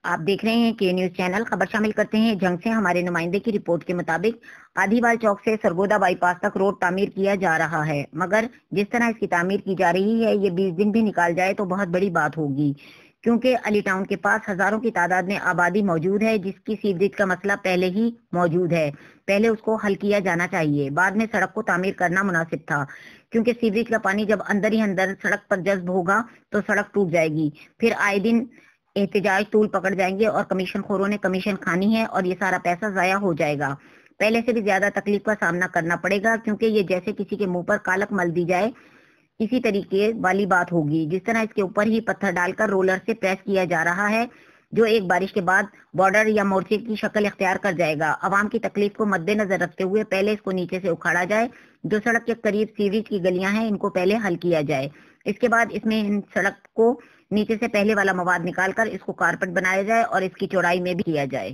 آپ دیکھ رہے ہیں کے نیوز چینل. خبر شامل کرتے ہیں جنگ سے. ہمارے نمائندے کی رپورٹ کے مطابق آدھیوال چوک سے سرگودا بائی پاس تک روڈ تعمیر کیا جا رہا ہے، مگر جس طرح اس کی تعمیر کی جا رہی ہے، یہ 20 دن بھی نکال جائے تو بہت بڑی بات ہوگی، کیونکہ علی ٹاؤن کے پاس ہزاروں کی تعداد میں آبادی موجود ہے جس کی سیوریج کا مسئلہ پہلے ہی موجود ہے. پہلے اس کو حل کیا جانا چاہیے، بعد میں سڑک کو تعمیر کرنا مناسب تھا، کیونکہ سیوریج کا پانی جب اندر ہی اندر سڑک پر جذب ہوگا تو سڑک ٹوٹ جائے گی. پھر آئے دن احتجاج طول پکڑ جائیں گے اور کمیشن خوروں نے کمیشن کھانی ہے اور یہ سارا پیسہ ضائع ہو جائے گا. پہلے سے بھی زیادہ تکلیف کا سامنا کرنا پڑے گا، کیونکہ یہ جیسے کسی کے منہ پر کالک مل دی جائے اسی طریقے والی بات ہوگی. جس طرح اس کے اوپر ہی پتھر ڈال کر رولر سے پریس کیا جا رہا ہے، جو ایک بارش کے بعد بارڈر یا مورچے کی شکل اختیار کر جائے گا. عوام کی تکلیف کو مد نظر رکھتے ہوئے پہلے اس کو نیچے سے اکھاڑا جائے. جو سڑک کے قریب سیوریج کی گلیاں ہیں ان کو پہلے حل کیا جائے. اس کے بعد اس میں سڑک کو نیچے سے پہلے والا مواد نکال کر اس کو کارپیٹ بنایا جائے اور اس کی چوڑائی میں بھی کیا جائے.